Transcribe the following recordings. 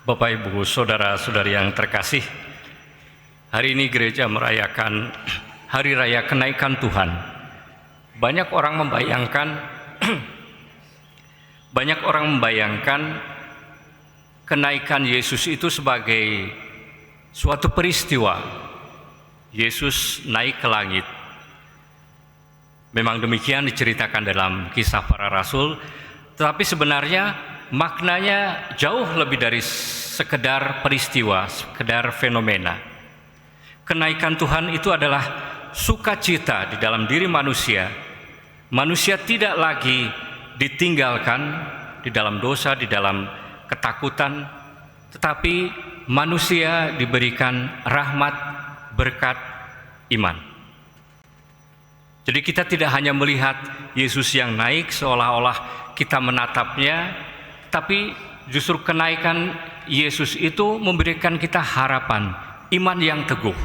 Bapak, Ibu, Saudara-saudari yang terkasih, hari ini gereja merayakan Hari Raya Kenaikan Tuhan. Banyak orang membayangkan kenaikan Yesus itu sebagai suatu peristiwa. Yesus naik ke langit. Memang demikian diceritakan dalam Kisah Para Rasul, tetapi sebenarnya maknanya jauh lebih dari sekedar peristiwa, sekedar fenomena. Kenaikan Tuhan itu adalah sukacita di dalam diri manusia. Manusia tidak lagi ditinggalkan di dalam dosa, di dalam ketakutan, tetapi manusia diberikan rahmat, berkat, iman. Jadi kita tidak hanya melihat Yesus yang naik seolah-olah kita menatapnya, tapi justru kenaikan Yesus itu memberikan kita harapan, iman yang teguh.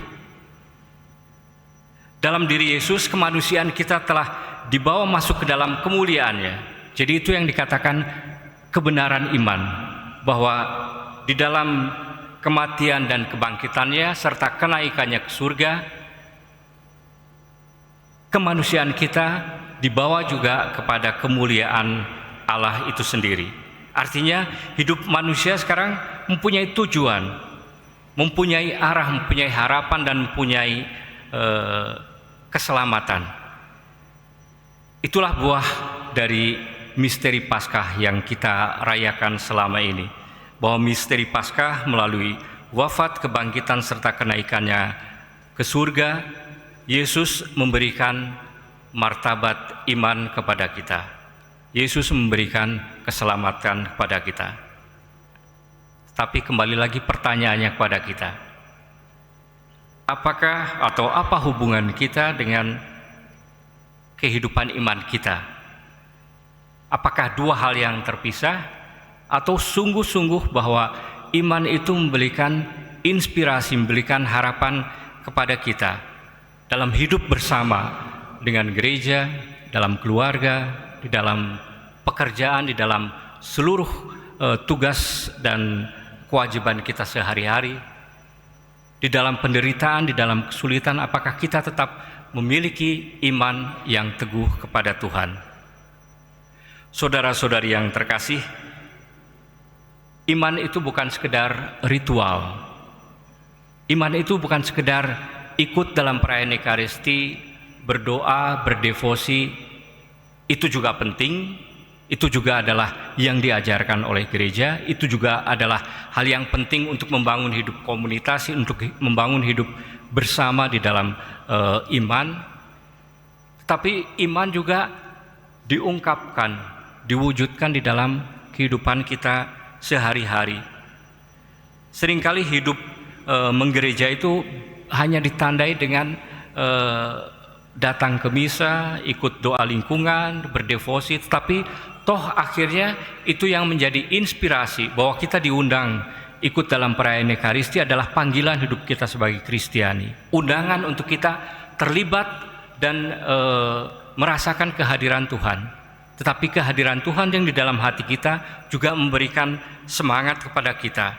Dalam diri Yesus, kemanusiaan kita telah dibawa masuk ke dalam kemuliaannya. Jadi itu yang dikatakan kebenaran iman, bahwa di dalam kematian dan kebangkitannya serta kenaikannya ke surga, kemanusiaan kita dibawa juga kepada kemuliaan Allah itu sendiri. Artinya hidup manusia sekarang mempunyai tujuan, mempunyai arah, mempunyai harapan, dan mempunyai keselamatan. Itulah buah dari misteri Paskah yang kita rayakan selama ini, bahwa misteri Paskah melalui wafat, kebangkitan, serta kenaikannya ke surga, Yesus memberikan martabat iman kepada kita. Yesus memberikan keselamatan kepada kita. Tapi kembali lagi pertanyaannya kepada kita, apakah atau apa hubungan kita dengan kehidupan iman kita? Apakah dua hal yang terpisah, atau sungguh-sungguh bahwa iman itu memberikan inspirasi, memberikan harapan kepada kita dalam hidup bersama dengan gereja, dalam keluarga, di dalam pekerjaan, di dalam seluruh tugas dan kewajiban kita sehari-hari, di dalam penderitaan, di dalam kesulitan, apakah kita tetap memiliki iman yang teguh kepada Tuhan? Saudara-saudari yang terkasih, iman itu bukan sekedar ritual. Iman itu bukan sekedar ikut dalam perayaan Ekaristi, berdoa, berdevosi. Itu juga penting, itu juga adalah yang diajarkan oleh gereja, itu juga adalah hal yang penting untuk membangun hidup komunitas, untuk membangun hidup bersama di dalam iman. Tapi iman juga diungkapkan, diwujudkan di dalam kehidupan kita sehari-hari. Seringkali hidup menggereja itu hanya ditandai dengan datang ke misa, ikut doa lingkungan, berdevosi, tetapi toh akhirnya itu yang menjadi inspirasi bahwa kita diundang ikut dalam perayaan Ekaristi adalah panggilan hidup kita sebagai Kristiani. Undangan untuk kita terlibat dan merasakan kehadiran Tuhan. Tetapi kehadiran Tuhan yang di dalam hati kita juga memberikan semangat kepada kita.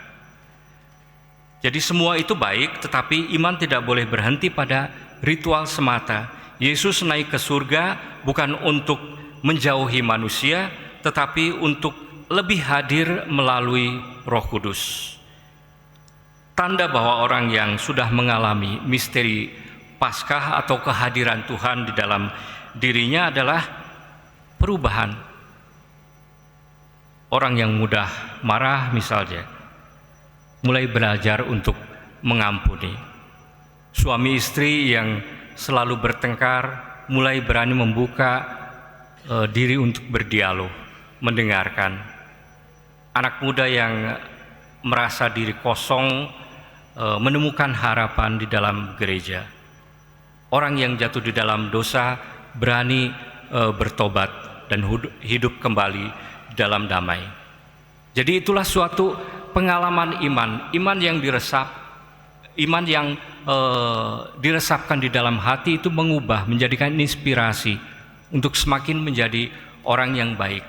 Jadi semua itu baik, tetapi iman tidak boleh berhenti pada ritual semata. Yesus naik ke surga bukan untuk menjauhi manusia, tetapi untuk lebih hadir melalui Roh Kudus. Tanda bahwa orang yang sudah mengalami misteri Paskah atau kehadiran Tuhan di dalam dirinya adalah perubahan. Orang yang mudah marah misalnya, mulai belajar untuk mengampuni. Suami istri yang selalu bertengkar, mulai berani membuka diri untuk berdialog, mendengarkan. Anak muda yang merasa diri kosong, menemukan harapan di dalam gereja. Orang yang jatuh di dalam dosa berani bertobat dan hidup kembali dalam damai. Jadi itulah suatu pengalaman iman yang diresap, iman yang diresapkan di dalam hati itu mengubah, menjadikan inspirasi untuk semakin menjadi orang yang baik.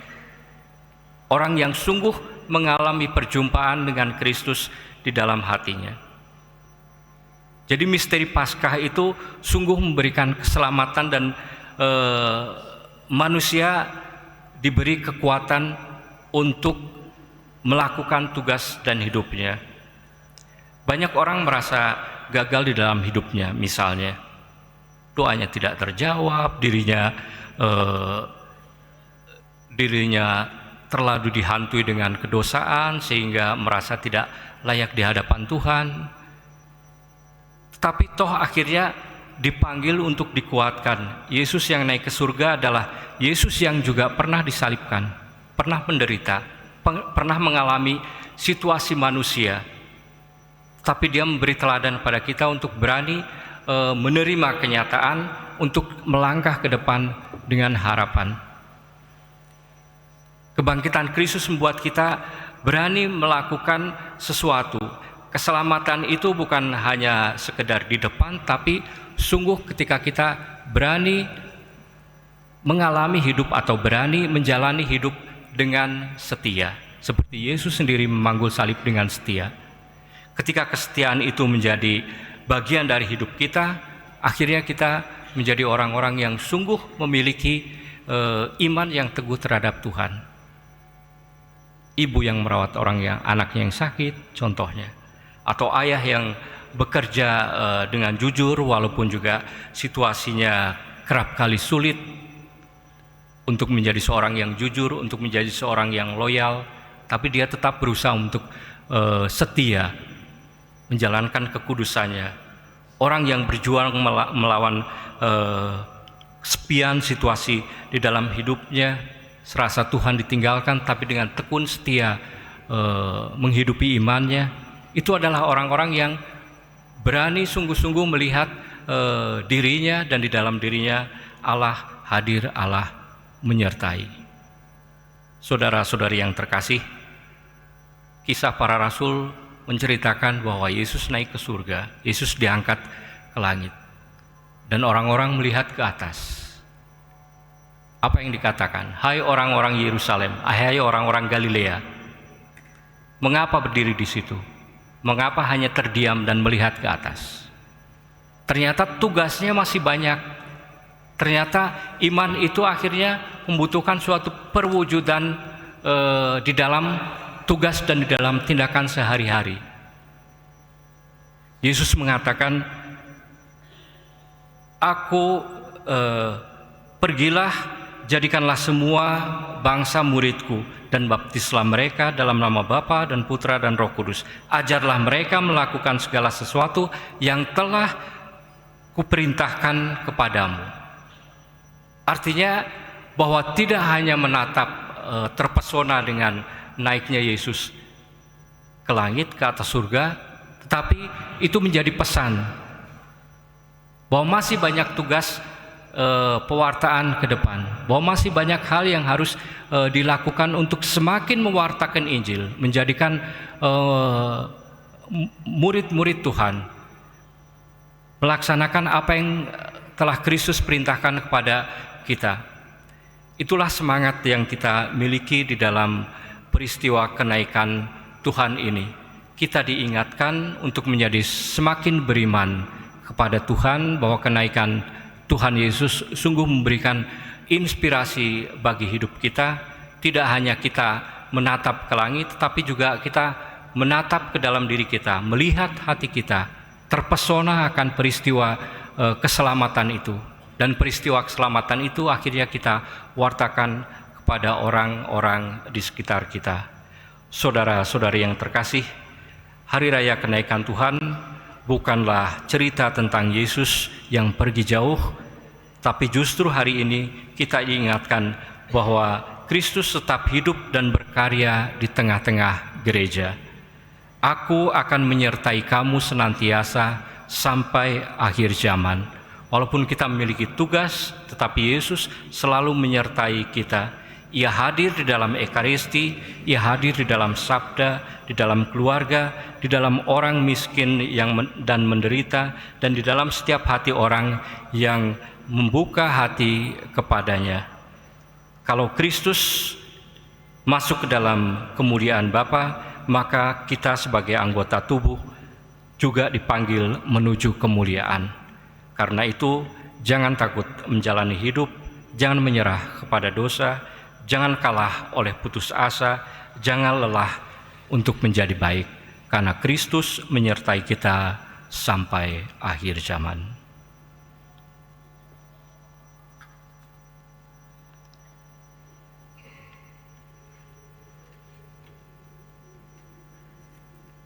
orang yang sungguh mengalami perjumpaan dengan Kristus di dalam hatinya. Jadi misteri Paskah itu sungguh memberikan keselamatan dan manusia diberi kekuatan untuk melakukan tugas dan hidupnya. Banyak orang merasa gagal di dalam hidupnya, misalnya doanya tidak terjawab, dirinya terlalu dihantui dengan kedosaan sehingga merasa tidak layak di hadapan Tuhan. Tapi toh akhirnya dipanggil untuk dikuatkan. Yesus yang naik ke surga adalah Yesus yang juga pernah disalibkan, pernah menderita, pernah mengalami situasi manusia. Tapi dia memberi teladan pada kita untuk berani menerima kenyataan, untuk melangkah ke depan dengan harapan. Kebangkitan Kristus membuat kita berani melakukan sesuatu. Keselamatan itu bukan hanya sekedar di depan, tapi sungguh ketika kita berani mengalami hidup atau berani menjalani hidup dengan setia. Seperti Yesus sendiri memanggul salib dengan setia. Ketika kesetiaan itu menjadi bagian dari hidup kita, akhirnya kita menjadi orang-orang yang sungguh memiliki iman yang teguh terhadap Tuhan. Ibu yang merawat anaknya yang sakit, contohnya, atau ayah yang bekerja dengan jujur walaupun juga situasinya kerap kali sulit, untuk menjadi seorang yang jujur, untuk menjadi seorang yang loyal, tapi dia tetap berusaha untuk setia menjalankan kekudusannya. Orang yang berjuang melawan kesepian situasi di dalam hidupnya, serasa Tuhan ditinggalkan, tapi dengan tekun setia menghidupi imannya, itu adalah orang-orang yang berani sungguh-sungguh melihat dirinya, dan di dalam dirinya Allah hadir, Allah menyertai. Saudara-saudari yang terkasih, kisah para rasul menceritakan bahwa Yesus naik ke surga, Yesus diangkat ke langit, dan orang-orang melihat ke atas. Apa yang dikatakan? Hai orang-orang Yerusalem, hai orang-orang Galilea, mengapa berdiri di situ? Mengapa hanya terdiam dan melihat ke atas? Ternyata tugasnya masih banyak. Ternyata iman itu akhirnya membutuhkan suatu perwujudan di dalam tugas dan di dalam tindakan sehari-hari. Yesus mengatakan, Aku pergilah, jadikanlah semua bangsa muridku, dan baptislah mereka dalam nama Bapa dan Putra dan Roh Kudus. Ajarlah mereka melakukan segala sesuatu yang telah kuperintahkan kepadamu. Artinya bahwa tidak hanya menatap terpesona dengan naiknya Yesus ke langit, ke atas surga, tetapi itu menjadi pesan bahwa masih banyak tugas pewartaan ke depan, bahwa masih banyak hal yang harus dilakukan untuk semakin mewartakan Injil, menjadikan murid-murid Tuhan melaksanakan apa yang telah Kristus perintahkan kepada kita. Itulah semangat yang kita miliki di dalam peristiwa kenaikan Tuhan ini. Kita diingatkan untuk menjadi semakin beriman kepada Tuhan, bahwa kenaikan Tuhan Yesus sungguh memberikan inspirasi bagi hidup kita. Tidak hanya kita menatap ke langit, tetapi juga kita menatap ke dalam diri kita, melihat hati kita, terpesona akan peristiwa keselamatan itu. Dan peristiwa keselamatan itu akhirnya kita wartakan kepada orang-orang di sekitar kita. Saudara-saudari yang terkasih, Hari Raya Kenaikan Tuhan bukanlah cerita tentang Yesus yang pergi jauh, tapi justru hari ini kita diingatkan bahwa Kristus tetap hidup dan berkarya di tengah-tengah gereja. Aku akan menyertai kamu senantiasa sampai akhir zaman. Walaupun kita memiliki tugas, tetapi Yesus selalu menyertai kita. Ia hadir di dalam Ekaristi, Ia hadir di dalam sabda, di dalam keluarga, di dalam orang miskin dan menderita, dan di dalam setiap hati orang yang membuka hati kepadanya. Kalau Kristus masuk ke dalam kemuliaan Bapa, maka kita sebagai anggota tubuh juga dipanggil menuju kemuliaan. Karena itu, jangan takut menjalani hidup, jangan menyerah kepada dosa, jangan kalah oleh putus asa, jangan lelah untuk menjadi baik, karena Kristus menyertai kita sampai akhir zaman.